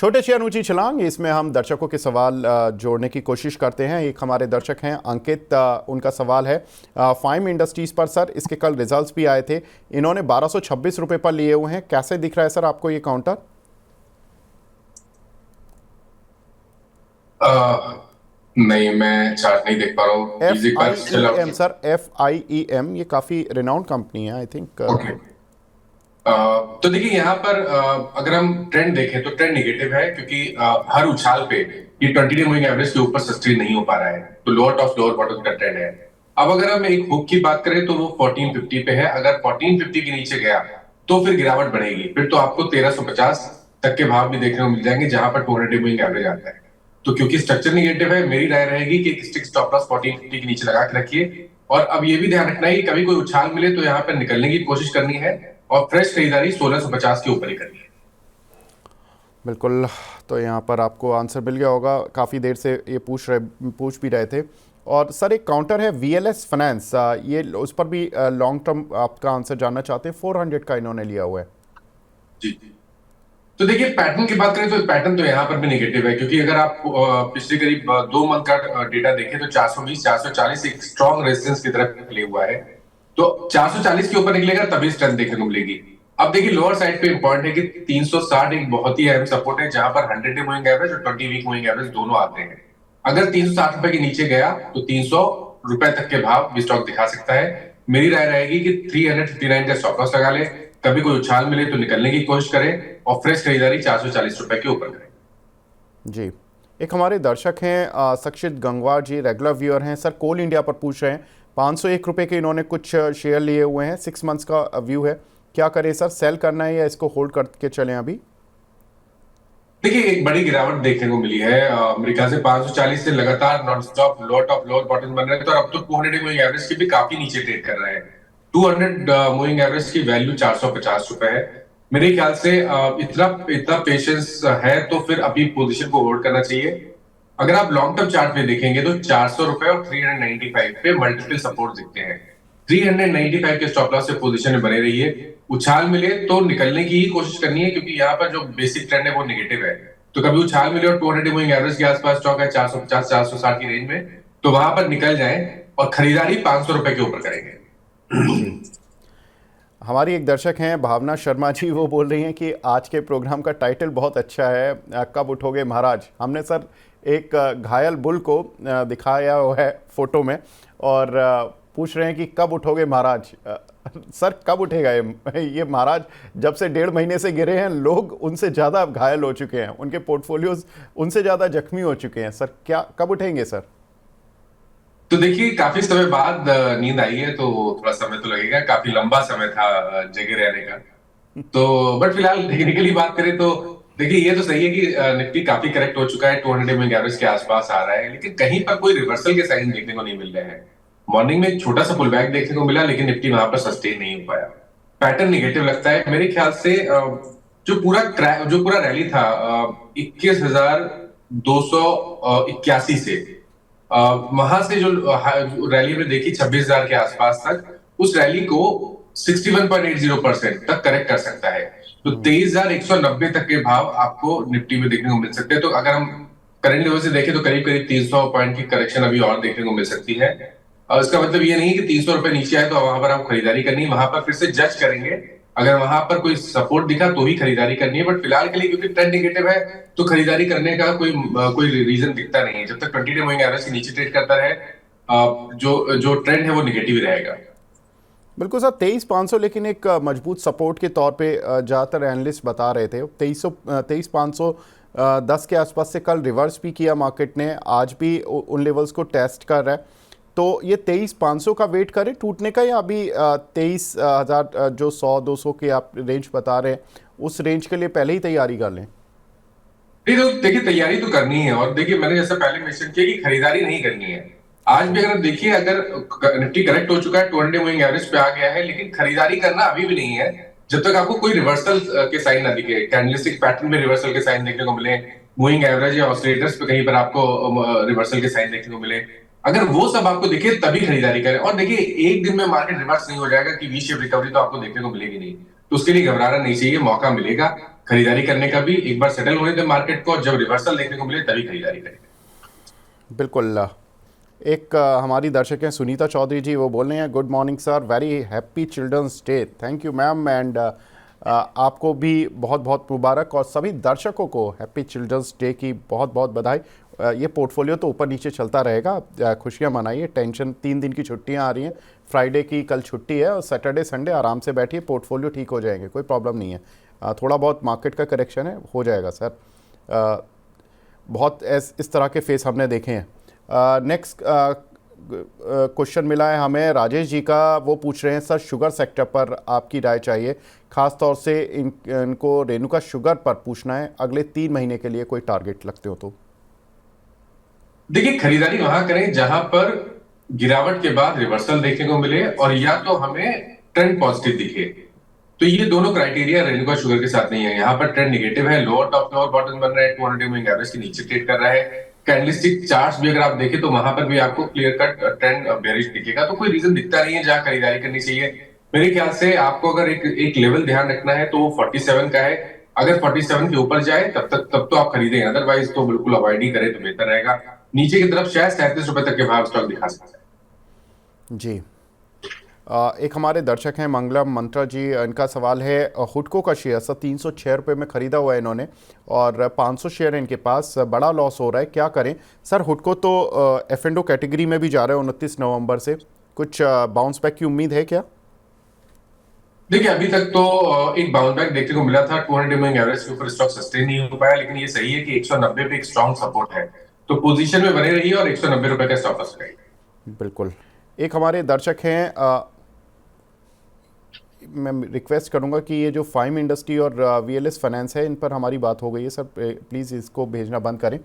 छोटे से अनूठी छलांग, इसमें हम दर्शकों के सवाल जोड़ने की कोशिश करते हैं। एक हमारे दर्शक हैं अंकित, उनका सवाल है फाइम इंडस्ट्रीज पर। सर, इसके कल रिजल्ट्स भी आए थे, इन्होंने 1226 रुपए पर लिए हुए हैं। कैसे दिख रहा है सर आपको ये काउंटर? नहीं, मैं चार्ट नहीं देख पा रहा हूँ। एफ प्लीज एक बार I E spell out M sir, FIEM, ये काफ़ी रिनाउंड कंपनी है आई थिंक। ओके। तो देखिए यहाँ पर अगर हम ट्रेंड देखें तो ट्रेंड निगेटिव है, क्योंकि हर उछाल पे ये 20 डे मूविंग एवरेज के ऊपर सस्टेन नहीं हो पा रहा है, तो लोअर टॉप लोअर बॉटम का ट्रेंड है। अब अगर हम एक हुक की बात करें तो वो 1450 पे है। अगर 1450 के नीचे गया तो फिर गिरावट बढ़ेगी, फिर तो आपको 1350 तक के भाव भी देखने को मिल जाएंगे, जहां पर 200 डे मूविंग एवरेज आता है। तो क्योंकि स्ट्रक्चर निगेटिव है, मेरी राय रहेगी कि एक स्टिक स्टॉप लॉस 1450 के नीचे लगा के रखिए। और अब ये भी ध्यान रखना है कि कभी कोई उछाल मिले तो यहाँ पर निकलने की कोशिश करनी है, और फ्रेश खरीदारी 1650 के ऊपर ही करनी है। बिल्कुल, तो यहाँ पर आपको आंसर मिल गया होगा। काफ़ी देर से ये पूछ भी रहे थे। और सर एक काउंटर है VLS फाइनेंस, ये उस पर भी लॉन्ग टर्म आपका आंसर जानना चाहते हैं। 400 का इन्होंने लिया हुआ है। जी। तो देखिए पैटर्न की बात करें तो पैटर्न तो यहाँ पर भी निगेटिव है, क्योंकि अगर आप पिछले करीब 2 मंथ का डेटा देखें तो 420 440 एक स्ट्रॉन्ग रेजिस्टेंस की तरफ निकले हुआ है। तो 440 के ऊपर निकलेगा तभी स्ट्रेंथ देखने को मिलेगी। अब देखिए लोअर साइड पे इंपॉर्टेंट है कि 360 एक बहुत ही अहम सपोर्ट है, जहां पर 100 डे मूविंग एवरेज और 20 वीक मूविंग एवरेज दोनों आते हैं। अगर 360 रुपए के नीचे गया तो 300 रुपए तक के भाव भी स्टॉक दिखा सकता है। मेरी राय रहेगी कि 359 का स्टॉप लॉस लगा ले, कभी कोई उछाल मिले तो निकलने की कोशिश करें, और फ्रेश खरीदारी 440 रुपए के ऊपर करें। जी, एक हमारे दर्शक हैं सक्षित गंगवार जी, रेगुलर व्यूअर हैं सर, कोल इंडिया पर पूछ रहे हैं। 501 रुपए के इन्होंने कुछ शेयर लिए हुए हैं, 6 मंथ्स का व्यू है। क्या करें सर, सेल करना है या इसको होल्ड करके चलें अभी? देखिए एक बड़ी गिरावट देखने को मिली है, मेरे ख्याल से 540 से लगातार non stop lower top lower bottom बन रहे हैं, तो अब तो 200 मूविंग एवरेज के भी काफी नीचे ट्रेड कर रहे हैं। 200 मूविंग एवरेज की वैल्यू 450 रुपए है। मेरे ख्याल से इतना इतना पेशेंस है तो फिर अभी पोजीशन को होल्ड करना चाहिए। अगर आप लॉन्ग टर्म चार्ट पे देखेंगे तो 400 रुपए और 395 पे मल्टीपल सपोर्ट दिखते हैं। 395 के स्टॉप लॉस से पोजीशन में बने रहिए। उछाल मिले तो निकलने की ही कोशिश करनी है, क्योंकि यहाँ पर जो बेसिक ट्रेंड है वो निगेटिव है। तो कभी उछाल मिले और 200 मूविंग एवरेज के आसपास स्टॉक है 450 460 की रेंज में, तो वहां पर निकल जाए और खरीदारी 500 रुपए के ऊपर करेंगे। जी, हमारी एक दर्शक हैं भावना शर्मा जी, वो बोल रही हैं कि आज के प्रोग्राम का टाइटल बहुत अच्छा है, कब उठोगे महाराज। हमने सर एक घायल बुल को दिखाया हुआ है फोटो में, और पूछ रहे हैं कि कब उठोगे महाराज। सर कब उठेगा ये महाराज? जब से 1.5 महीने से गिरे हैं, लोग उनसे ज़्यादा घायल हो चुके हैं, उनके पोर्टफोलियोज उनसे ज़्यादा जख्मी हो चुके हैं। सर क्या कब उठेंगे सर? तो देखिए काफी समय बाद नींद आई है, तो थोड़ा समय तो लगेगा, काफी लंबा समय था जगे रहने का। तो बट फिलहाल टेक्निकली बात करें तो देखिए ये तो सही है कि निफ्टी काफी करेक्ट हो चुका है, 200 मूविंग एवरेज के आसपास आ रहा है, लेकिन कहीं पर कोई रिवर्सल के साइन देखने को नहीं मिल रहे हैं। मॉर्निंग में एक छोटा सा पुल बैक देखने को मिला, लेकिन निफ्टी वहां पर सस्टेन नहीं हो पाया। पैटर्न निगेटिव लगता है मेरे ख्याल से। जो पूरा रैली था 21,281 से, वहां से जो रैली में देखी 26,000 के आसपास तक, उस रैली को 61.80% तक करेक्ट कर सकता है। तो 23,190 तक के भाव आपको निफ्टी में देखने को मिल सकते हैं। तो अगर हम करंट लेवल से देखें तो करीब करीब 300 पॉइंट की करेक्शन अभी और देखने को मिल सकती है। और इसका मतलब ये नहीं कि 300 रुपए नीचे आए तो वहां पर आप खरीदारी करनी है, वहां पर फिर से जज करेंगे। अगर वहां पर कोई सपोर्ट दिखा तो ही खरीदारी करनी है, बट फिलहाल के लिए क्योंकि ट्रेंड नेगेटिव है तो खरीदारी करने का कोई रीजन दिखता नहीं है। जब तक 20 डे मूविंग एवरेज के नीचे ट्रेड करता रहे, जो जो ट्रेंड है वो निगेटिव ही रहेगा। बिल्कुल सर, 23,500 लेकिन एक मजबूत सपोर्ट के तौर पे ज़्यादातर एनालिस्ट बता रहे थे। 23,510 के आसपास से कल रिवर्स भी किया मार्केट ने, आज भी उन लेवल्स को टेस्ट कर रहा है। तो ये 23,500 का वेट करें टूटने का, या अभी 23,000 जो 100-200 के आप रेंज बता रहे हैं, उस रेंज के लिए पहले ही तैयारी कर लें? नहीं तो देखिए तैयारी तो करनी है, और देखिए मैंने जैसा पहले मेंशन किया कि खरीदारी नहीं करनी है। आज भी अगर देखिए, अगर निफ्टी करेक्ट हो चुका है, 200 मूविंग एवरेज पे आ गया है, लेकिन खरीदारी करना अभी भी नहीं है जब तक आपको कोई रिवर्सल के साइन ना दिखे, कैंडलस्टिक पैटर्न में रिवर्सल के साइन देखने को मिले, मूविंग एवरेज या ऑसिलेटर्स पे कहीं पर आपको रिवर्सल के साइन देखने को मिले। अगर वो सब आपको दिखे तभी खरीदारी करें। और देखिए एक दिन में मार्केट रिवर्स नहीं हो जाएगा कि वी शेप रिकवरी तो आपको देखने को मिलेगी नहीं, तो उसके लिए घबराना नहीं चाहिए, मौका मिलेगा। खरीदारी करने का भी। एक बार सेटल होने दे मार्केट को, जब रिवर्सल देखने को मिले तभी खरीदारी करें। बिल्कुल। एक हमारी दर्शक हैं सुनीता चौधरी जी, वो बोल रहे हैं good morning sir, very happy children's day. Thank you ma'am, and आपको भी बहुत बहुत मुबारक और सभी दर्शकों को हैप्पी चिल्ड्रंस डे की बहुत बहुत बधाई। ये पोर्टफोलियो तो ऊपर नीचे चलता रहेगा, खुशियाँ मनाइए, टेंशन, 3 दिन की छुट्टियाँ आ रही हैं, फ्राइडे की कल छुट्टी है और सैटरडे संडे आराम से बैठिए, पोर्टफोलियो ठीक हो जाएंगे, कोई प्रॉब्लम नहीं है। थोड़ा बहुत मार्केट का करेक्शन है, हो जाएगा सर। बहुत इस तरह के फेस हमने देखे हैं। नेक्स्ट क्वेश्चन मिला है हमें राजेश जी का, वो पूछ रहे हैं सर शुगर सेक्टर पर आपकी राय चाहिए, खास तौर से इनको रेणुका शुगर पर पूछना है, अगले 3 महीने के लिए कोई टारगेट लगते हो तो। देखिए, खरीदारी वहां करें जहां पर गिरावट के बाद रिवर्सल देखने को मिले और या तो हमें ट्रेंड पॉजिटिव दिखे। तो ये दोनों क्राइटेरिया रेणुका शुगर के साथ नहीं है। यहाँ पर ट्रेंड निगेटिव है, लोअर टॉप लोअर बॉटम बन रहा है, 200 मूविंग एवरेज के नीचे ट्रेड कर रहा है। कैंडलस्टिक चार्ट्स भी अगर आप देखें तो वहां पर भी आपको क्लियर कट ट्रेंड बेरिश दिखेगा। तो कोई रीजन दिखता नहीं है जहां खरीदारी करनी चाहिए। मेरे ख्याल से आपको अगर एक लेवल ध्यान रखना है तो वो 47 का है। अगर 47 के ऊपर जाए तब तो आप खरीदें, अदरवाइज तो बिल्कुल अवॉइड ही करें तो बेहतर रहेगा। नीचे की तरफ शायद 37 रुपए तक के भाव स्टॉक दिखा सकता है। जी। एक हमारे दर्शक हैं मंगलम मंत्रा जी, इनका सवाल है हुडको का शेयर सर 306 रुपये में ख़रीदा हुआ है इन्होंने और 500 शेयर इनके पास, बड़ा लॉस हो रहा है, क्या करें सर? हुडको तो F&O कैटेगरी में भी जा रहा है 29 नवंबर से, कुछ बाउंस बैक की उम्मीद है क्या? देखिए, अभी तक तो एक बाउंस बैक देखने को मिला था, 200 मूविंग एवरेज के ऊपर स्टॉक सस्टेन नहीं हो पाया, लेकिन ये सही है कि 190 पे एक स्ट्रॉन्ग सपोर्ट है, तो पोजीशन में बने रहिए और 190 रुपए का स्टॉप लॉस लगाइए। बिल्कुल। एक हमारे दर्शक हैं, मैं रिक्वेस्ट करूंगा कि ये जो फाइम इंडस्ट्री और VLS फाइनेंस है, इन पर हमारी बात हो गई है सर, प्लीज़ इसको भेजना बंद करें।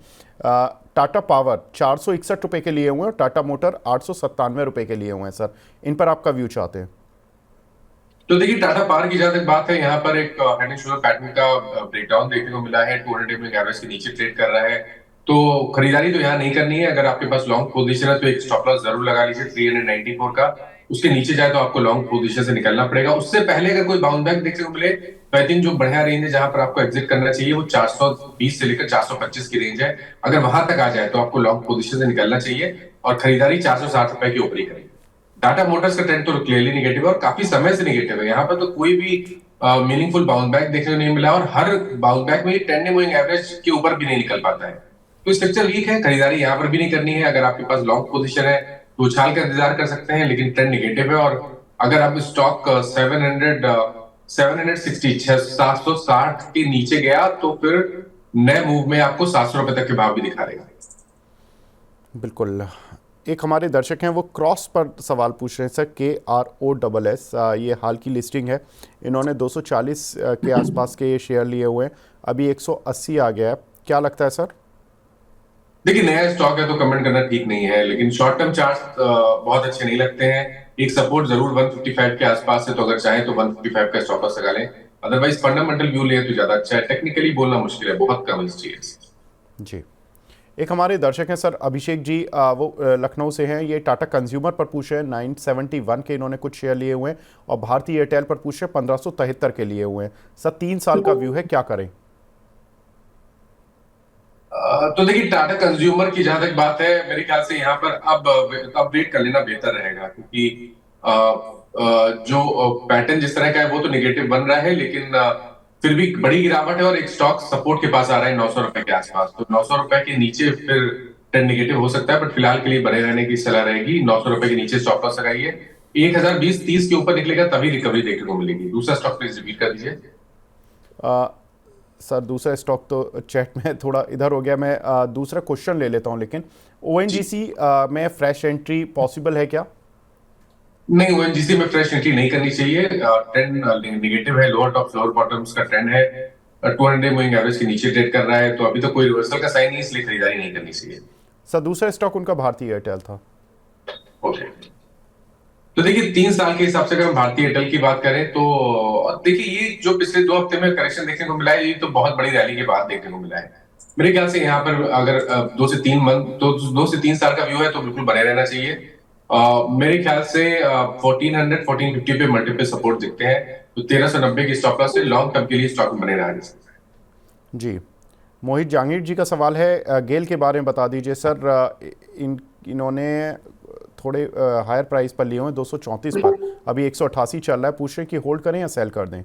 टाटा पावर 461 रुपये के लिए हुए हैं और टाटा मोटर 897 रुपये के लिए हुए हैं सर, इन पर आपका व्यू चाहते हैं। तो देखिए, टाटा पावर की जहां तक बात है, यहाँ पर एक हेड एंड शोल्डर पैटर्न का ब्रेकडाउन देखने को मिला है, 200 मूविंग एवरेज के नीचे ट्रेड कर रहा है, तो खरीदारी तो यहाँ नहीं करनी है। अगर आपके पास लॉन्ग पोजीशन है तो एक स्टॉप लॉस जरूर लगा लीजिए 394 का, उसके नीचे जाए तो आपको लॉन्ग पोजीशन से निकलना पड़ेगा। उससे पहले अगर कोई बाउंस बैक देखने को मिले तो आई थिंक जो बढ़िया रेंज है जहां पर आपको एग्जिट करना चाहिए वो 420 से लेकर 425 की रेंज है। अगर वहां तक आ जाए तो आपको लॉन्ग पोजीशन से निकलना चाहिए और खरीदारी 460 रुपए के ऊपर ही करें। टाटा मोटर्स का ट्रेंड तो क्लियरली निगेटिव है और काफी समय से निगेटिव है। यहाँ पर तो कोई भी मीनिंगफुल बाउंस बैक देखने को नहीं मिला और हर बाउंस बैक में ये 10 मूविंग एवरेज के ऊपर भी नहीं निकल पाता है, तो स्ट्रक्चर वीक है, खरीदारी यहाँ पर भी नहीं करनी है। अगर आपके पास लॉन्ग पोजीशन है तो उछाल का इंतजार कर सकते हैं, लेकिन ट्रेंड निगेटिव है। और अगर आप स्टॉक 760 के नीचे गया तो फिर नए मूव में आपको 700 रुपए तक के भाव भी दिखा देगा। बिल्कुल। एक हमारे दर्शक हैं वो क्रॉस पर सवाल पूछ रहे हैं सर, KROSS, ये हाल की लिस्टिंग है, इन्होंने 240 के आसपास के ये शेयर लिए हुए हैं, अभी 180 आ गया है, क्या लगता है सर? देखिए, नया स्टॉक है तो कमेंट करना ठीक नहीं है, लेकिन शॉर्ट टर्म चार्ट बहुत अच्छे नहीं लगते हैं। एक सपोर्ट जरूर 155 के आसपास है, तो अगर चाहे तो 155 का स्टॉप लॉस लगा लें, अदरवाइज फंडामेंटल व्यू ले तो ज्यादा अच्छा है। टेक्निकली बोलना मुश्किल है, बहुत कम हिस्ट्री है जी। एक हमारे दर्शक हैं सर अभिषेक जी, वो लखनऊ से हैं, ये टाटा कंज्यूमर पर पूछ रहे हैं, 971 के इन्होंने कुछ शेयर लिए हुए हैं और भारतीय एयरटेल पर पूछ रहे हैं 1573 के लिए हुए हैं सर, 3 साल का व्यू है, क्या करें? तो देखिए, टाटा कंज्यूमर की जहां तक बात है, मेरे ख्याल से यहाँ पर अब वेट कर लेना बेहतर रहेगा, क्योंकि जो पैटर्न जिस तरह का है वो तो निगेटिव बन रहा है, लेकिन फिर भी बड़ी गिरावट है और एक स्टॉक सपोर्ट के पास आ रहा है 900 रुपए के आसपास, तो 900 रुपए के नीचे फिर ट्रेंड निगेटिव हो सकता है, बट फिलहाल के लिए बने रहने की सलाह रहेगी। 900 रुपए के नीचे स्टॉप लॉस लगाइए, 1020-30 के ऊपर निकलेगा तभी रिकवरी देखने को मिलेगी। दूसरा स्टॉक प्लीज रिपीट कर दीजिए। सर दूसरा स्टॉक तो चैट में थोड़ा इधर हो गया, मैं दूसरा क्वेश्चन ले लेता हूं, लेकिन ONGC में फ्रेश एंट्री पॉसिबल है क्या? नहीं, ONGC में फ्रेश एंट्री नहीं करनी चाहिए, ट्रेंड निगेटिव है, लोअर टॉप लोअर बॉटम्स का ट्रेंड है, 200 मूविंग एवरेज के नीचे ट्रेड कर रहा है, तो अभी तो कोई रिवर्सल का साइन नहीं, इसलिए खरीदारी नहीं करनी चाहिए। सर दूसरा स्टॉक उनका भारतीय एयरटेल था। ओके, तो देखिए 3 साल के हिसाब से अगर हम भारतीय एयरटेल की बात करें तो देखिए, ये जो पिछले 2 हफ्ते में करेक्शन देखने को मिला है, ये तो बहुत बड़ी रैली के बाद देखने को मिला है। मेरे ख्याल से यहाँ पर अगर 2 से 3 मंथ तो 2 से 3 साल का व्यू है तो बिल्कुल बने रहना चाहिए। मेरे ख्याल से 1400-1450 पे मल्टीपल सपोर्ट दिखते हैं, तो 1390 की स्टॉप लॉस से लॉन्ग टर्म के लिए स्टॉक बने रहना चाहिए। जी, मोहित जहांगीर जी का सवाल है, गेल के बारे में बता दीजिए सर। इन्होंने थोड़े हायर प्राइस पर लिए हुए हैं, 234 पर, अभी 188 चल रहा है। पूछ रहे हैं कि होल्ड करें या सेल कर दें।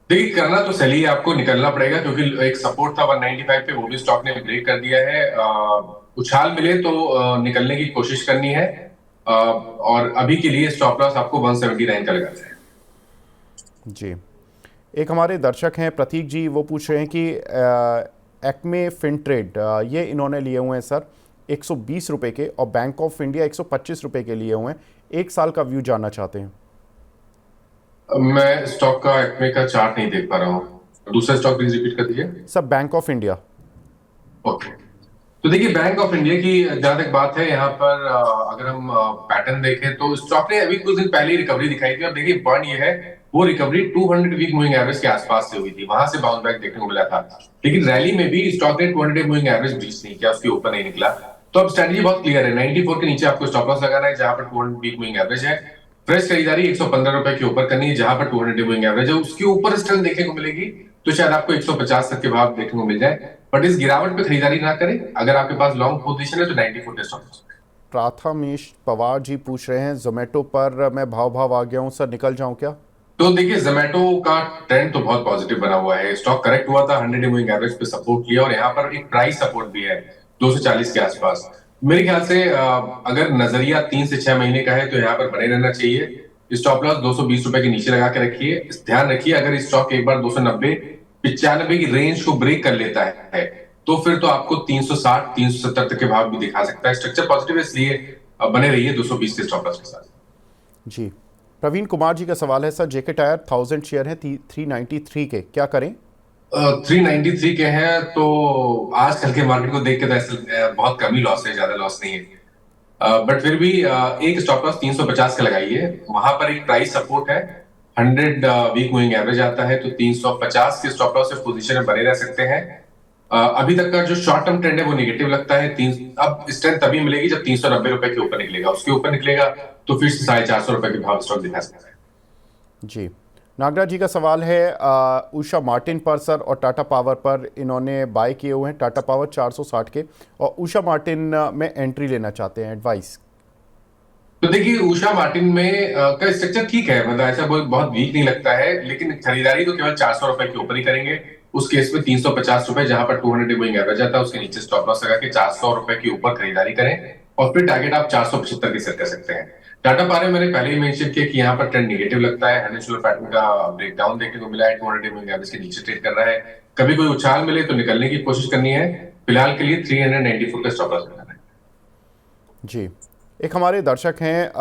देखिए, करना तो सही है, आपको निकलना पड़ेगा क्योंकि एक सपोर्ट था 195 पे, वो भी स्टॉक ने ब्रेक कर दिया है। उछाल मिले तो निकलने की कोशिश करनी है। और अभी के लिए स्टॉप लॉस आपको 179 का लगाना है। जी, एक हमारे दर्शक हैं प्रतीक जी, वो पूछ रहे हैं कि एक्मे फिनट्रेड, ये इन्होंने लिए हुए हैं सर 120 रुपये के, और बैंक ऑफ इंडिया 125 रुपये के लिए हुए हैं। एक साल का व्यू जानना चाहते हैं। मैं स्टॉक का एक्मे का चार्ट नहीं देख पा रहा हूँ, दूसरा स्टॉक प्लीज रिपीट कर दीजिए। Sir bank of India. Okay, तो देखिए बैंक ऑफ इंडिया की जहां तक बात है, यहाँ पर अगर हम पैटर्न देखें तो स्टॉक ने अभी कुछ दिन पहले ही रिकवरी दिखाई थी, और देखिए पॉइंट ये है, वो रिकवरी 200 वीक मूविंग एवरेज के आसपास से हुई थी, वहां से बाउंस बैक देखने को मिला था। लेकिन रैली में भी स्टॉक ने 200 मूविंग एवरेज ब्रीच नहीं किया, उसके ऊपर नहीं निकला। तो अब स्ट्रेटजी बहुत क्लियर है, 94 के नीचे आपको स्टॉप लॉस लगाना है, जहां पर 200 वीक मूविंग एवरेज है। फ्रेश खरीदारी 115 रुपए के ऊपर करनी है, जहां पर 200 मूविंग एवरेज है, उसके ऊपर स्ट्रेंथ देखने को मिलेगी तो शायद आपको 150 तक के भाव देखने को मिल जाए। बट इस गिरावट पे खरीदारी ना करें, अगर आपके पास लॉन्ग पोजीशन है तो 94 पे स्टॉप लॉस। प्राथमेश पवार जी पूछ रहे हैं, जोमेटो पर मैं भाव आ गया हूं सर, निकल जाऊं क्या। तो देखिए, जोमेटो का ट्रेंड तो बहुत पॉजिटिव बना हुआ है, स्टॉक करेक्ट हुआ था, 100 मूविंग एवरेज पे सपोर्ट लिया, और यहाँ पर एक प्राइस सपोर्ट भी है 240 के आसपास। मेरे ख्याल से अगर नजरिया 3 से 6 महीने का है तो यहाँ पर बने रहना चाहिए। स्टॉप लॉस 220 रुपए के नीचे लगा के रखिए। ध्यान रखिए, अगर स्टॉक एक बार 290 95 की रेंज को ब्रेक कर लेता है तो फिर तो आपको 360 370 तक के भाव भी दिखा सकता है। स्ट्रक्चर पॉजिटिव है, इसलिए बने रहिए 220 के स्टॉप लॉस के साथ। जी, प्रवीण कुमार जी का सवाल है सर, जेके टायर 1000 शेयर हैं 393 के, क्या करें। 393 के हैं तो आजकल के मार्केट को देख के तो ऐसा बहुत कम ही लॉस है, ज्यादा लॉस नहीं है। बट फिर भी एक स्टॉप लॉस 350 का लगाइए, वहां पर एक प्राइस सपोर्ट है, 100 वीक मूविंग एवरेज आता है, तो 350 के स्टॉप लॉस से पोजीशन में बने रह सकते हैं। अभी तक का जो शॉर्ट टर्म ट्रेंड है वो निगेटिव लगता है। अब स्ट्रेंथ तभी मिलेगी जब 390 रुपए के ऊपर निकलेगा, उसके ऊपर निकलेगा तो फिर से 450 रुपए के भाव स्टॉक दिखा सकता है। जी, नागराज जी का सवाल है उषा मार्टिन पर सर और टाटा पावर पर, इन्होंने बाय किए हुए हैं टाटा पावर 460 के, और उषा मार्टिन में एंट्री लेना चाहते हैं, एडवाइस। तो देखिए, उषा मार्टिन में का स्ट्रक्चर ठीक है, मतलब ऐसा बहुत वीक नहीं लगता है, लेकिन खरीदारी तो केवल 400 रुपए के ऊपर ही करेंगे। उस केस में 350 रुपए, जहां पर 200 मूविंग एवरेज आता है, उसके नीचे स्टॉप लॉस लगा के 400 रुपए के ऊपर खरीदारी करें, और फिर टारगेट आप 475 की सेट कर सकते हैं। टाटा पावर मैंने पहले ही मेंशन किया कि यहाँ पर ट्रेंड निगेटिव लगता है, हेनिसुलर पैटर्न का ब्रेकडाउन देखने को मिला है, 200 मूविंग एवरेज के नीचे ट्रेड कर रहा है। कभी कोई उछाल मिले तो निकलने की कोशिश करनी है, फिलहाल के लिए 394 का स्टॉप लॉस लगाना है। जी, एक हमारे दर्शक हैं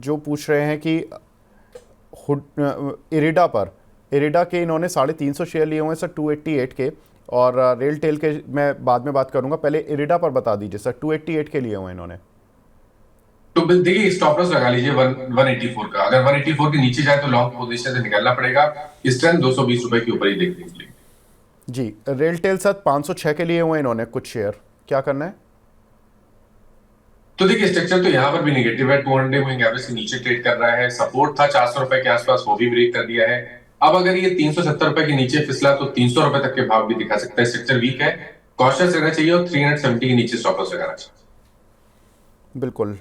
जो पूछ रहे हैं कि इरिडा पर, इरिडा के इन्होंने 350 शेयर लिए हुए हैं सर 288 के, और रेल टेल के मैं बाद में बात करूंगा, पहले इरिडा पर बता दीजिए सर, 288 के लिए हुए इन्होंने। तो देखिए, स्टॉप लॉस लगा लीजिए 184 का, अगर 184 के नीचे जाए तो लॉन्ग पोजीशन से निकलना पड़ेगा। इस टाइम 220 रुपए के ऊपर ही देखने के लिए। जी, रेल टेल सर 506 के लिए हुए इन्होंने कुछ शेयर, क्या करना है। तो देखिए, स्ट्रक्चर तो यहाँ पर भी निगेटिव है, 200 मूविंग एवरेज के नीचे ट्रेड कर रहा है, सपोर्ट था 400 रुपए के आसपास, वो भी ब्रेक कर दिया है। अब अगर ये 370 रुपए के नीचे फिसला तो 300 रुपए तक के भाव भी दिखा सकता है। स्ट्रक्चर वीक है, कॉशियस रहना चाहिए, और 370 के नीचे स्टॉप लॉस लगाना चाहिए। बिल्कुल।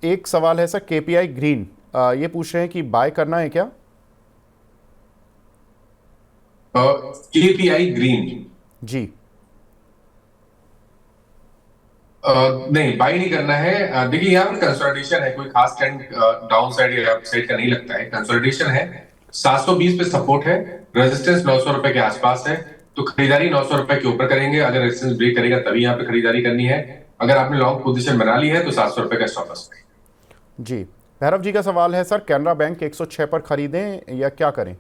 एक सवाल है सर केपीआई ग्रीन, ये पूछ रहे हैं कि बाय करना है क्या। केपीआई ग्रीन, जी, नहीं, बाई नहीं करना है। देखिए, यहाँ पर कंसोलिडेशन है, कोई खास ट्रेंड डाउन साइड या अप साइड का नहीं लगता है, कंसोलिडेशन है। 720 पे सपोर्ट है, रेजिस्टेंस 900 रुपए के आसपास है, तो खरीदारी 900 रुपए के ऊपर करेंगे। अगर रेजिस्टेंस ब्रेक करेगा तभी यहाँ पे खरीदारी करनी है। अगर आपने लॉन्ग पोजीशन बना ली है तो 700 रुपए का स्टॉप लॉस। जी, भैरव जी का सवाल है सर, कैनरा बैंक 106 पर खरीदें या क्या करें,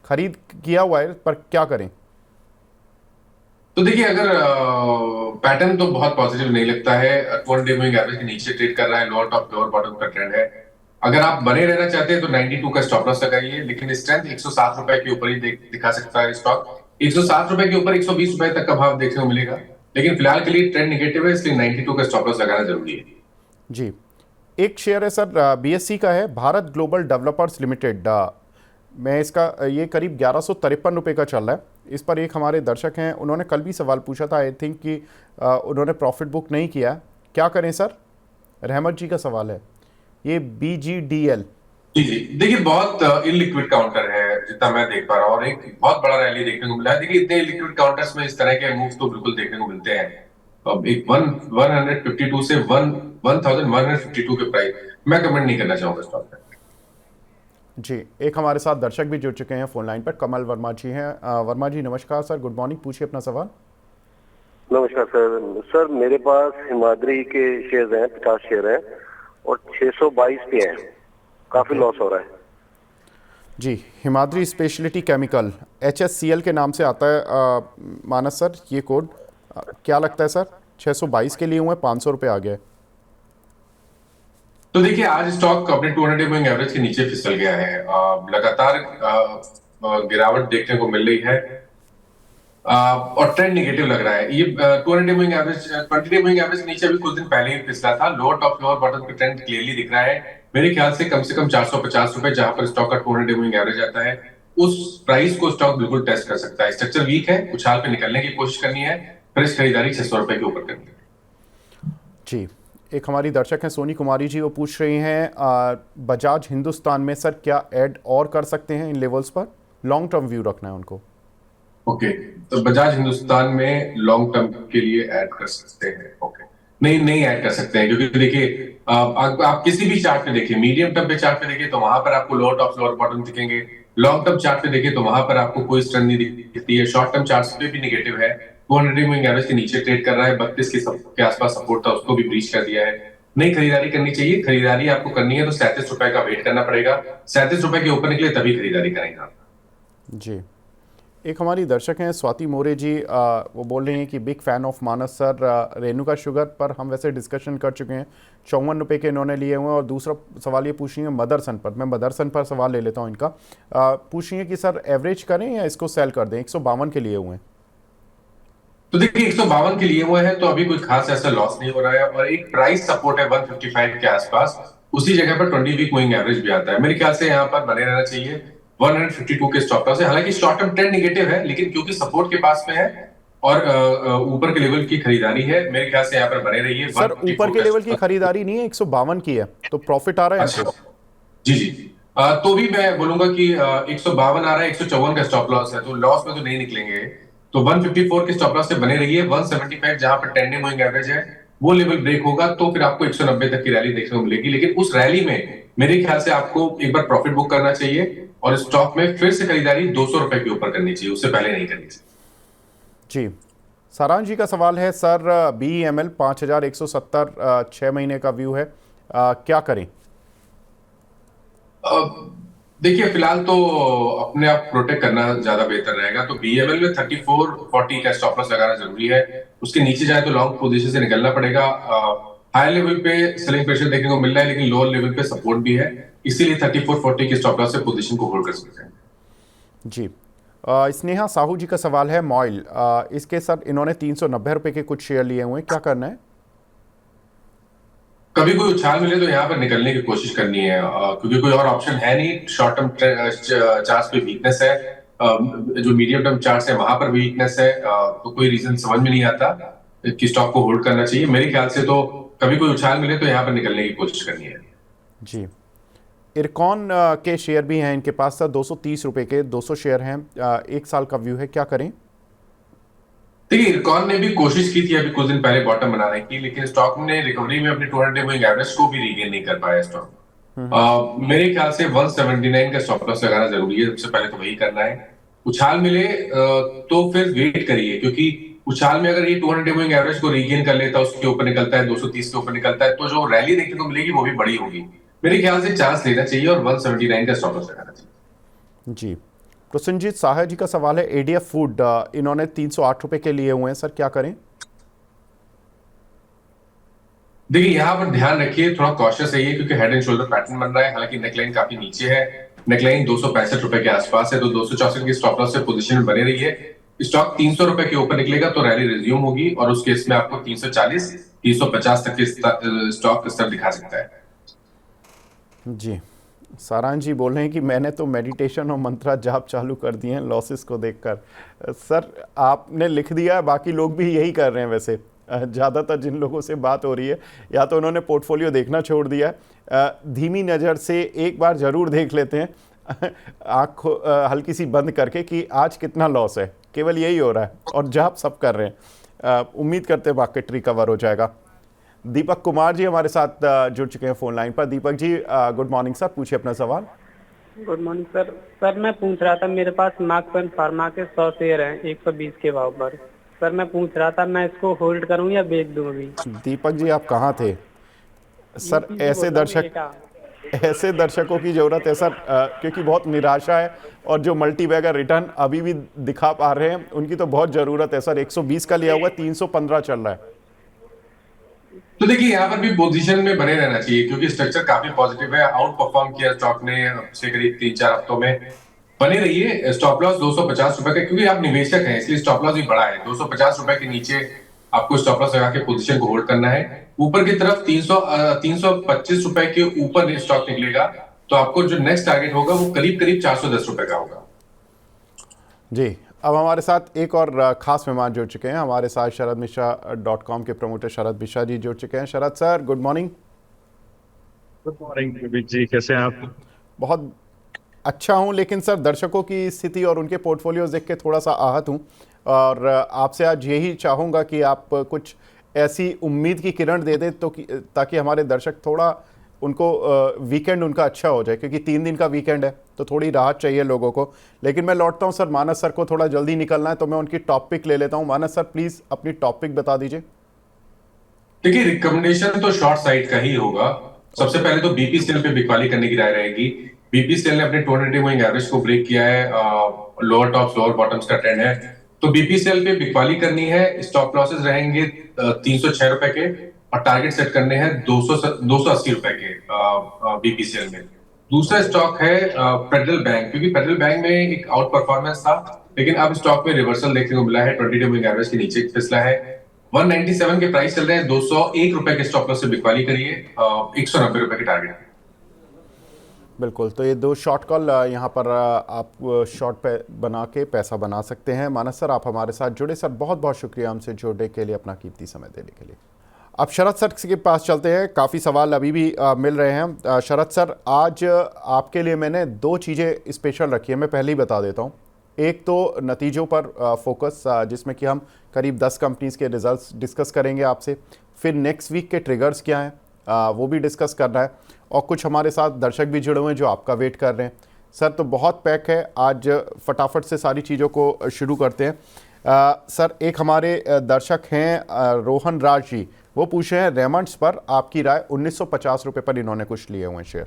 खरीद किया हुआ है पर क्या करें। तो देखिए, अगर पैटर्न तो बहुत पॉजिटिव नहीं लगता है, 200 मूविंग एवरेज के नीचे ट्रेड कर रहा है, लोअर टॉप लोअर बॉटम का ट्रेंड है। अगर आप बने रहना चाहते हैं तो 92 का स्टॉप लॉस लगाइए, लेकिन स्ट्रेंथ 107 रुपए के ऊपर ही दिखा सकता है स्टॉक। 107 रुपए के ऊपर 120 रुपए तक का भाव देखने को मिलेगा, लेकिन फिलहाल के लिए ट्रेंड निगेटिव है, इसलिए 92 का स्टॉप लॉस लगाना जरूरी है। जी, एक शेयर है सर बीएससी का है, भारत ग्लोबल डेवलपर्स लिमिटेड, मैं इसका ये करीब 1153 रुपये का चल रहा है। इस पर एक हमारे दर्शक हैं, उन्होंने कल भी सवाल पूछा था, आई थिंक कि उन्होंने प्रॉफिट बुक नहीं किया। क्या करें सर? रहमत जी का सवाल है, ये BGDL। जी जी, देखिए बहुत इनलिक्विड काउंटर है जितना मैं देख पा रहा हूँ, और एक बहुत बड़ा रैली देखने को मिला है। देखिए इतने इनलिक्विड काउंटर्स में इस तरह के मूव तो बिल्कुल देखने को मिलते हैं। अब एक 152 से 1152 के प्राइस मैं कमेंट नहीं करना चाहूंगा स्टॉक पे। जी, एक हमारे साथ दर्शक भी जुड़ चुके हैं फ़ोन लाइन पर, कमल वर्मा जी हैं। वर्मा जी नमस्कार सर, गुड मॉर्निंग, पूछिए अपना सवाल। नमस्कार सर। सर मेरे पास हिमाद्री के शेयर हैं, 50 शेयर हैं और 622 पे हैं। काफी लॉस हो रहा है। जी, हिमाद्री स्पेशलिटी केमिकल, HSCL के नाम से आता है मानस सर ये कोड। क्या लगता है सर? 622 के लिए हुए, 500 रुपये आ गया है। तो देखिए आज स्टॉक अपने 200 मूविंग एवरेज के नीचे फिसल गया है। लगातार गिरावट देखने को मिल रही है, और ट्रेंड निगेटिव लग रहा है। ये 200 मूविंग एवरेज 20 मूविंग एवरेज नीचे अभी कुछ दिन पहले ही फिसला था। लोअर टॉप लोअर बॉटम पे ट्रेंड क्लियरली दिख रहा है। मेरे ख्याल से कम 450 रुपए जहां पर स्टॉक का 200 मूविंग एवरेज आता है, उस प्राइस को स्टॉक बिल्कुल टेस्ट कर सकता है। स्ट्रक्चर वीक है, उछाल पे निकलने की कोशिश करनी है, फ्रेश खरीदारी 600 रुपए के ऊपर करनी है। जी, एक हमारी दर्शक हैं सोनी कुमारी जी, वो पूछ रही हैं बजाज हिंदुस्तान में सर क्या ऐड और कर सकते हैं इन लेवल्स पर? लॉन्ग टर्म व्यू रखना है उनको। ओके, तो बजाज हिंदुस्तान में लॉन्ग टर्म के लिए ऐड कर सकते हैं। ओके, नहीं नहीं ऐड कर सकते हैं, क्योंकि देखिए आप किसी भी चार्ट पे देखिए, मीडियम टर्म पे चार्ट पे देखिए तो वहां पर आपको लोअर टॉप लोअर बॉटम दिखेंगे। लॉन्ग टर्म चार्ट पे देखिए तो वहां पर आपको कोई स्ट्रेंथ नहीं दिखती है। शॉर्ट टर्म चार्ट पे भी निगेटिव है, 200 मूविंग एवरेज के नीचे ट्रेड कर रहा है। 32 के आसपास सपोर्ट था, उसको भी ब्रीच कर दिया है। नई खरीदारी करनी चाहिए। खरीदारी आपको करनी है तो 37 रुपए का वेट करना पड़ेगा। 37 रुपए के ऊपर निकले तभी खरीदारी करेंगे। जी, एक हमारी दर्शक हैं स्वाति मोरे जी, वो बोल रही हैं कि big fan of Manas sir. Renuka sugar पर हम वैसे डिस्कशन कर चुके हैं, 54 रुपये के इन्होंने लिए हुए हैं। और दूसरा सवाल ये पूछ रही है मदरसन पर, मैं मदरसन पर सवाल ले लेता हूँ इनका। पूछ रही है कि सर एवरेज करें या इसको सेल कर दें, 152 के लिए हुए हैं। तो देखिए 152 के लिए हुए हैं तो अभी कोई खास ऐसा लॉस नहीं हो रहा है, और एक प्राइस सपोर्ट है 155 के आसपास। उसी जगह पर 20 वीक मूविंग एवरेज भी आता है। मेरे ख्याल से यहाँ पर बने रहना चाहिए। 152 के स्टॉप लॉस है, हालांकि शॉर्ट टर्म ट्रेंड निगेटिव है, लेकिन क्योंकि सपोर्ट के पास में है और ऊपर के लेवल की खरीदारी है, मेरे ख्याल से यहाँ पर बने रहिए। सर ऊपर के लेवल की खरीदारी नहीं है, 152 की है, तो प्रॉफिट आ रहा है अच्छा, इनको। जी जी, तो भी मैं बोलूंगा कि 152 आ रहा है, 154 का स्टॉप लॉस है, तो लॉस में तो नहीं निकलेंगे। तो 154 के स्टॉप लॉस से बने रहिए। 175 जहां पर 10 डे मूविंग एवरेज है, वो लेवल ब्रेक होगा तो फिर आपको 190 तक की रैली देखने को मिलेगी। लेकिन उस रैली में मेरे ख्याल से आपको एक बार प्रॉफिट बुक करना चाहिए, और स्टॉक में फिर से खरीदारी 200 रुपए के ऊपर करनी चाहिए, उससे पहले नहीं करनी चाहिए। जी, सारांश जी का सवाल है सर, BEML 5170 6 महीने का व्यू है, क्या करें? देखिए फिलहाल तो अपने आप प्रोटेक्ट करना ज्यादा बेहतर रहेगा। तो बीएमएल में 3440 का स्टॉप लॉस लगाना जरूरी है। उसके नीचे जाए तो लॉन्ग पोजीशन से निकलना पड़ेगा। हाई लेवल पे सेलिंग प्रेशर देखने को मिल रहा है, लेकिन लोअर लेवल पे सपोर्ट भी है, इसीलिए 3440 के स्टॉप लॉस से पोजीशन को होल्ड कर सकते हैं। जी, स्नेहा साहू जी का सवाल है मॉइल, इसके सर इन्होंने 390 रुपये के कुछ शेयर लिए हुए हैं, क्या करना है? कभी कोई उछाल मिले तो यहाँ पर निकलने की कोशिश करनी है, क्योंकि कोई और ऑप्शन है नहीं। शॉर्ट टर्म चार्ट पे वीकनेस है, जो मीडियम टर्म चार्ट है वहां पर वीकनेस है, तो कोई रीजन समझ में नहीं आता कि स्टॉक को होल्ड करना चाहिए। मेरे ख्याल से तो कभी कोई उछाल मिले तो यहाँ पर निकलने की कोशिश करनी है। जी, इरकॉन के शेयर भी हैं इनके पास सर, 230 रुपये के 200 शेयर हैं, 1 साल का व्यू है, क्या करें? देखिए इरकॉन ने भी कोशिश की थी अभी कुछ दिन पहले बॉटम बनाने की, लेकिन स्टॉक ने रिकवरी में अपने 200 मूविंग एवरेज को भी रीगेन नहीं कर पाया स्टॉक। मेरे ख्याल से 179 का स्टॉप लॉस लगाना जरूरी है, सबसे पहले तो वही करना है। उछाल मिले तो फिर वेट करिए, क्योंकि उछाल में अगर ये 200 मूविंग एवरेज को रीगेन कर लेता है, उसके ऊपर निकलता है, 230 के ऊपर निकलता है, तो जो रैली देखने को मिलेगी वो भी बड़ी होगी। मेरे ख्याल से चांस लेना चाहिए और 179 का स्टॉप लॉस लगाना चाहिए। जी, प्रसन्नजीत साहा जी का सवाल है ADF फूड, इन्होंने 308 रुपये के लिए हुए हैं सर, क्या करें? देखिए यहाँ पर ध्यान रखिए, थोड़ा कॉशियस रहिए, क्योंकि हेड एंड शोल्डर पैटर्न बन रहा है। हालांकि नेकलाइन काफी नीचे है, नेकलाइन 265 रुपए के आसपास है, तो 264 की स्टॉप लॉस से पोजीशन में बने रही है। स्टॉक 300 रुपए के ऊपर निकलेगा तो रैली रिज्यूम होगी, और उस केस में आपको 340 350 तक के स्टॉक स्तर दिखा सकता है। जी, सारांश जी बोल रहे हैं कि मैंने तो मेडिटेशन और मंत्रा जाप चालू कर दिए हैं लॉसेस को देखकर। सर आपने लिख दिया है, बाकी लोग भी यही कर रहे हैं वैसे। ज़्यादातर जिन लोगों से बात हो रही है या तो उन्होंने पोर्टफोलियो देखना छोड़ दिया है, धीमी नज़र से एक बार ज़रूर देख लेते हैं आँख हल्की सी बंद करके कि आज कितना लॉस है, केवल यही हो रहा है। और जाप सब कर रहे हैं। उम्मीद करते हैं मार्केट रिकवर हो जाएगा। दीपक कुमार जी हमारे साथ जुड़ चुके हैं फोन लाइन पर। Deepak ji good morning sir, पूछिए अपना सवाल। Good morning sir. सर मैं पूछ रहा था, मेरे पास मार्कपेन फार्मा के 100 शेयर हैं 120 के भाव पर। सर मैं पूछ रहा था मैं इसको होल्ड करूं या बेच दूं अभी। दीपक जी आप कहाँ थे सर? ऐसे दर्शकों की ज़रूरत है सर, क्योंकि बहुत निराशा है और जो मल्टी बैगर रिटर्न अभी भी दिखा पा रहे हैं उनकी तो बहुत ज़रूरत है सर। 120 का लिया हुआ 315 चल रहा है। तो देखिए यहाँ पर भी पोजीशन में बने रहना चाहिए क्योंकि स्ट्रक्चर काफी पॉजिटिव है। आउट परफॉर्म किया स्टॉक ने पिछले करीब 3-4 हफ्तों में। बने रहिए। स्टॉप लॉस 250 रुपए का, क्योंकि आप निवेशक हैं इसलिए स्टॉप लॉस भी बड़ा है। 250 रुपए के नीचे आपको स्टॉप लॉस लगा के पोजीशन को होल्ड करना है। ऊपर की तरफ 325 रुपए के ऊपर स्टॉक निकलेगा तो आपको जो नेक्स्ट टारगेट होगा वो करीब करीब 410 रुपए का होगा। जी, अब हमारे साथ एक और खास मेहमान जुड़ चुके हैं। हमारे साथ sharadmishra.com के प्रमोटर शरद मिश्रा जी जुड़ चुके हैं। Sharad sir good morning. Good morning Vivek ji, कैसे हैं आप? बहुत अच्छा हूं, लेकिन सर दर्शकों की स्थिति और उनके पोर्टफोलियोज देख के थोड़ा सा आहत हूं और आपसे आज यही चाहूँगा कि आप कुछ ऐसी उम्मीद की किरण दे दें तो ताकि हमारे दर्शक थोड़ा उनको वीकेंड उनका अच्छा हो जाए, क्योंकि 3 दिन का वीकेंड है तो थोड़ी राहत चाहिए लोगों को। लेकिन मैं लौटता हूं सर, मानस सर को थोड़ा जल्दी निकलना है तो मैं उनकी टॉपिक ले लेता हूं। मानस सर प्लीज अपनी टॉपिक बता दीजिए। देखिए रिकमेंडेशन तो शॉर्ट साइड का ही होगा। सबसे पहले तो बीपीसीएल पे बिकवाली करने की राय रहेगी। बीपीसीएल ने अपने 200 मूविंग एवरेज को ब्रेक किया है। लोअर टॉप्स लोअर बॉटम्स का ट्रेंड है तो बीपीसीएल पे बिकवाली करनी है। स्टॉप लॉसेस रहेंगे 306 रुपए के और टारगेट सेट करने हैं 280 रुपए के बीपीसीएल में। दूसरा स्टॉक है फेडरल बैंक, क्योंकि फेडरल बैंक में एक आउट परफॉर्मेंस था लेकिन अब स्टॉक में रिवर्सल देखने को मिला है। 20 मूविंग एवरेज के नीचे फिसला है। 197 के प्राइस चल रहे हैं। 201 रुपए के स्टॉप लॉस से बिकवाली करिए। 190 रुपए के टारगेट। बिल्कुल, तो ये 2 शॉर्ट कॉल यहाँ पर आप शॉर्ट पे बना के पैसा बना सकते हैं। मानस सर आप हमारे साथ जुड़े सर, बहुत बहुत शुक्रिया हमसे जुड़ने के लिए, अपना कीमती समय देने के लिए। अब शरद सर के पास चलते हैं, काफ़ी सवाल अभी भी मिल रहे हैं। शरद सर आज आपके लिए मैंने 2 चीज़ें स्पेशल रखी है, मैं पहले ही बता देता हूँ। एक तो नतीजों पर फोकस, जिसमें कि हम करीब 10 कंपनीज़ के रिजल्ट्स डिस्कस करेंगे आपसे। फिर नेक्स्ट वीक के ट्रिगर्स क्या हैं वो भी डिस्कस करना है और कुछ हमारे साथ दर्शक भी जुड़े हुए हैं जो आपका वेट कर रहे हैं। सर तो बहुत पैक है आज, फटाफट से सारी चीज़ों को शुरू करते हैं। सर एक हमारे दर्शक हैं रोहन राज जी, वो पूछ रहे हैं रेमंड्स पर आपकी राय। 1950 रुपये पर इन्होंने कुछ लिए हुए हैं शेयर।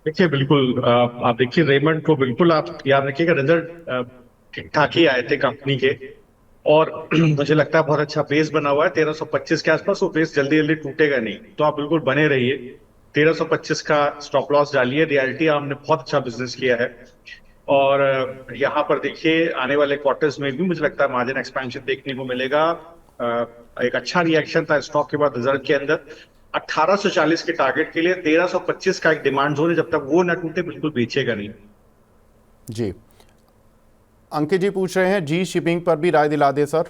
देखिए बिल्कुल आप देखिए रेमंड को बिल्कुल आप याद रखिएगा, रिजल्ट ठीक ठाक ही आए थे कंपनी के और मुझे लगता है बहुत अच्छा बेस बना हुआ है 1325 के आसपास। वो बेस जल्दी जल्दी टूटेगा नहीं, तो आप बिल्कुल बने रहिए। 1325 का स्टॉप लॉस डालिए। रियलिटी आपने बहुत अच्छा बिजनेस किया है और यहाँ पर देखिए आने वाले क्वार्टर्स में भी मुझे लगता है मार्जिन एक्सपेंशन देखने को मिलेगा। एक अच्छा रिएक्शन था स्टॉक के बाद रिजल्ट के अंदर। 1840 के टारगेट के लिए 1325 का एक डिमांड जोन है, जब तक वो ना टूटे बिल्कुल बेचेगा नहीं। जी, अंकित जी पूछ रहे हैं जी शिपिंग पर भी राय दिला दे सर।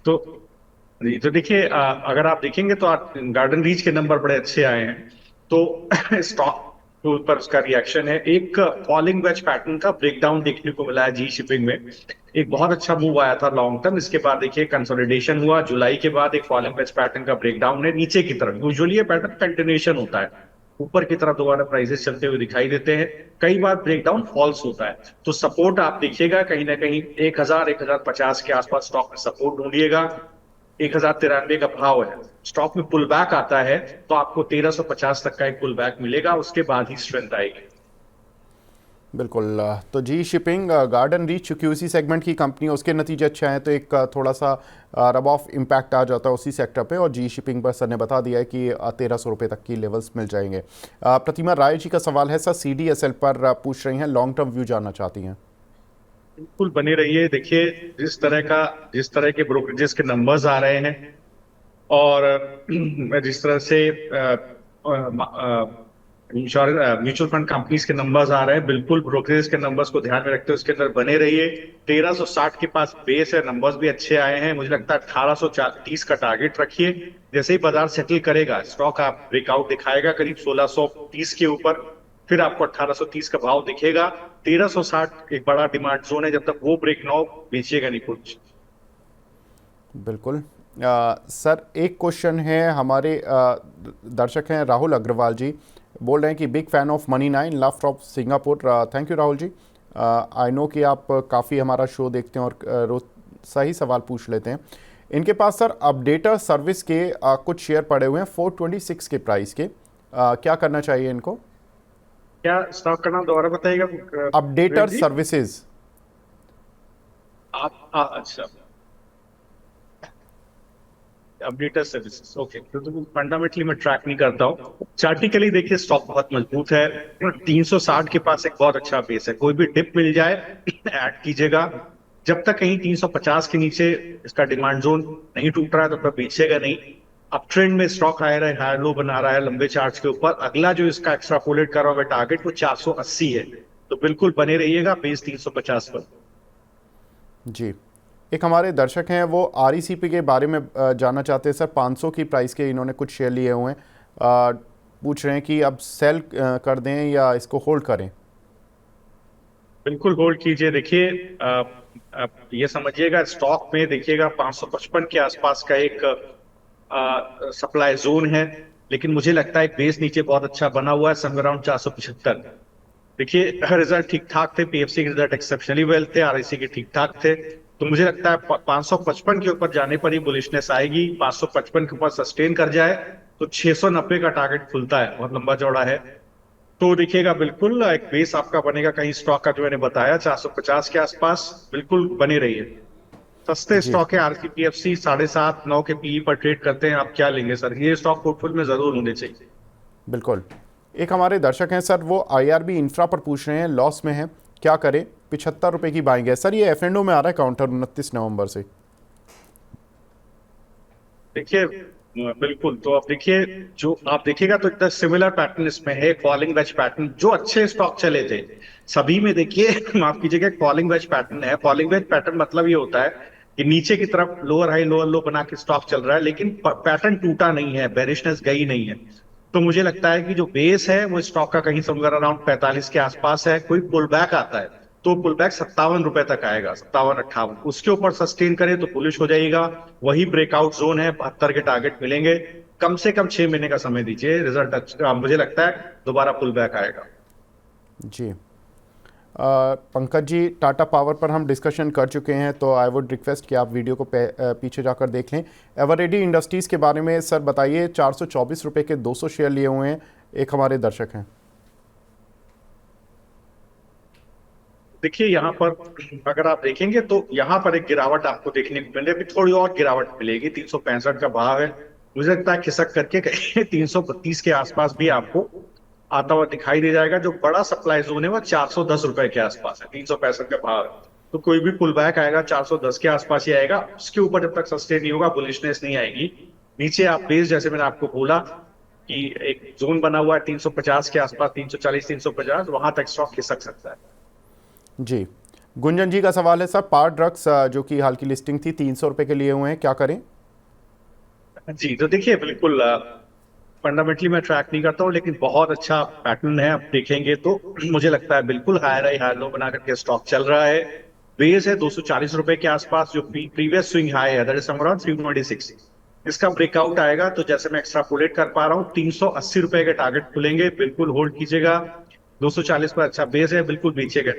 तो देखिए अगर आप देखेंगे तो गार्डन रीच के नंबर बड़े अच्छे आए हैं, तो स्टॉक के ऊपर उसका रिएक्शन है। एक फॉलिंग वेज पैटर्न का ब्रेकडाउन देखने को मिला है जी शिपिंग में। एक बहुत अच्छा मूव आया था लॉन्ग टर्म, इसके बाद देखिए कंसोलिडेशन हुआ। जुलाई के बाद एक फॉलिंग वेज पैटर्न का ब्रेकडाउन है नीचे की तरफ। यूजुअली ये पैटर्न कंटिन्यूएशन होता है, ऊपर की तरफ दोबारा प्राइसेस चलते हुए दिखाई देते हैं। कई बार ब्रेकडाउन फॉल्स होता है, तो सपोर्ट आप देखिएगा कहीं ना कहीं 1050 के आसपास स्टॉक में सपोर्ट ढूंढिएगा। 1093 का भाव है। स्टॉक में पुल बैक आता है तो आपको 1350 तक का एक पुल बैक मिलेगा, उसके बाद ही स्ट्रेंथ आएगी। बिल्कुल, तो जी शिपिंग गार्डन रीच चूँकि उसी सेगमेंट की कंपनी है, उसके नतीजे अच्छे हैं तो एक थोड़ा सा रब ऑफ इम्पैक्ट आ जाता है उसी सेक्टर पे। और जी शिपिंग पर सर ने बता दिया है कि 1300 रुपये तक की लेवल्स मिल जाएंगे। प्रतिमा राय जी का सवाल है सर, CDSL पर पूछ रही हैं, लॉन्ग टर्म व्यू जानना चाहती हैं। बिल्कुल बने रहिए। देखिए जिस तरह के ब्रोकरेजेस के नंबर्स आ रहे हैं और जिस तरह से इंश्योरेंस म्यूचुअल फंड कंपनीज के नंबर्स आ रहे हैं, बिल्कुल ब्रोकरेज के नंबर्स को ध्यान में रखते हुए उसके अंदर बने रहिए। 1360 के पास बेस है, नंबर्स भी अच्छे आए हैं। मुझे लगता है 1830 का टारगेट रखिए। जैसे ही बाजार सेटल करेगा, स्टॉक आप ब्रेकआउट दिखाएगा करीब 1630 के ऊपर, फिर आपको 1830 का भाव दिखेगा। 1360 एक बड़ा डिमांड जोन है, जब तक वो ब्रेक ना हो बेचिएगा नहीं कुछ। बिल्कुल। सर एक क्वेश्चन है हमारे दर्शक हैं राहुल अग्रवाल जी, बोल रहे हैं कि big fan of money 9, love from Singapore. Thank you Rahul ji. I know कि आप काफ़ी हमारा शो देखते हैं और रोज सही सवाल पूछ लेते हैं। इनके पास सर अपडेटर सर्विस के कुछ शेयर पड़े हुए हैं 426 के प्राइस के, क्या करना चाहिए इनको? क्या स्टॉक का नाम दोबारा बताइएगा? Updater services. अच्छा, अपडेटर सर्विसेज, ओके। तो फंडामेंटली मैं ट्रैक नहीं करता हूँ। चार्टिकली देखिए स्टॉक बहुत मजबूत है, 360 के पास एक बहुत अच्छा बेस है। कोई भी डिप मिल जाए ऐड कीजिएगा। जब तक कहीं 350 के नीचे इसका डिमांड जोन नहीं टूट रहा है तब तक बेचेगा नहीं। अब ट्रेंड में स्टॉक हायर लो बना रहा है लंबे चार्ट के ऊपर। अगला जो इसका एक्स्ट्रापोलेट कर रहा है टारगेट वो 480 है, तो बिल्कुल बने रहिएगा बेस 350 पर। जी, एक हमारे दर्शक हैं वो RECP के बारे में जानना चाहते हैं सर। 500 की प्राइस के इन्होंने कुछ शेयर लिए हुए हैं, पूछ रहे हैं कि अब सेल कर दें या इसको होल्ड करें। बिल्कुल होल्ड कीजिए। देखिए आप ये समझिएगा स्टॉक में देखिएगा 555 के आसपास का एक सप्लाई जोन है, लेकिन मुझे लगता है एक बेस नीचे बहुत अच्छा बना हुआ है समवेयर अराउंड 475। देखिए रिजल्ट ठीक ठाक थे, PFC के रिजल्ट एक्सेप्शनली वेल थे, REC के ठीक ठाक थे। तो मुझे लगता है 555 के ऊपर जाने पर ही बुलिशनेस आएगी। 555 के ऊपर सस्टेन कर जाए तो 690 का टारगेट खुलता है, बहुत लंबा चौड़ा है। तो देखिएगा बिल्कुल एक बेस आपका बनेगा कहीं स्टॉक का जो मैंने बताया 450 के आसपास, बिल्कुल बने रहिए। सस्ते जी स्टॉक है। RCPFC 7.5-9 के PE पर ट्रेड करते हैं। आप क्या लेंगे सर? ये स्टॉक पोर्टफोलियो में जरूर होने चाहिए। बिल्कुल। एक हमारे दर्शक हैं सर वो IRB इंफ्रा पर पूछ रहे हैं, लॉस में है, क्या करें? 75 रुपये की बाइंग है सर, ये F&O में आ रहा है काउंटर 29 नवंबर से। देखिए बिल्कुल, तो आप देखिए जो आप देखिएगा तो इतना सिमिलर पैटर्न इसमें है, फॉलिंग वेज पैटर्न। जो अच्छे स्टॉक चले थे सभी में देखिए माफ कीजिएगा फॉलिंग वेज पैटर्न है। फॉलिंग वेज पैटर्न मतलब ये होता है कि नीचे की तरफ लोअर हाई लोअर लो बना के स्टॉक चल रहा है, लेकिन पैटर्न टूटा नहीं है, बेरिशनेस गई नहीं है। तो मुझे लगता है कि जो बेस है वो स्टॉक का कहीं समवेयर अराउंड 45 के आसपास है। कोई पुल बैक आता है तो पुल बैक 57 रुपए तक आएगा, 57-58, उसके ऊपर सस्टेन करे तो बुलिश हो जाएगा। वही ब्रेकआउट जोन है, 72 के टारगेट मिलेंगे। कम से कम 6 महीने का समय दीजिए, रिजल्ट अच्छा, मुझे लगता है दोबारा पुल बैक आएगा। जी पंकज जी, टाटा पावर पर हम डिस्कशन कर चुके हैं, तो आई वुड रिक्वेस्ट कि आप वीडियो को पीछे जाकर देख लें। एवरेडी इंडस्ट्रीज़ के बारे में सर बताइए, 424 रुपये के 200 शेयर लिए हुए हैं, एक हमारे दर्शक हैं। देखिए यहाँ पर अगर आप देखेंगे तो यहाँ पर एक गिरावट आपको देखने को मिले, अभी थोड़ी और गिरावट मिलेगी। 365 का भाव है, मुझे लगता है खिसक करके 332 के आसपास भी आपको आता हुआ दिखाई दे जाएगा। जो बड़ा सप्लाई जोन है वो 410 रुपए के आसपास है, 365 का भाव है। तो कोई भी पुल बैक आएगा 410 के आसपास ही आएगा, उसके ऊपर जब तक सस्टेन नहीं होगा बुलिशनेस नहीं आएगी। नीचे आप बेस जैसे मैंने आपको बोला कि एक जोन बना हुआ है 350 के आसपास, 340-350, वहां तक स्टॉक खिसक सकता है। जी, गुंजन जी का सवाल है सर, पावर ड्रग्स जो कि हाल की लिस्टिंग थी 300 रुपये के लिए हुए हैं, क्या करें? जी तो देखिए बिल्कुल फंडामेंटली मैं ट्रैक नहीं करता हूँ, लेकिन बहुत अच्छा पैटर्न है। आप देखेंगे तो मुझे लगता है बिल्कुल हायर लो बना करके स्टॉक चल रहा है। बेस है 240 रुपए के आसपास, जो प्रीवियस स्विंग हाई है दैट इज अराउंड 326। इसका ब्रेकआउट आएगा तो जैसे मैं एक्स्ट्रापोलेट कर पा रहा हूँ 380 रुपए के टारगेट खुलेंगे, बिल्कुल होल्ड कीजिएगा। 240 पर अच्छा बेस है, बिल्कुल बेचिएगा।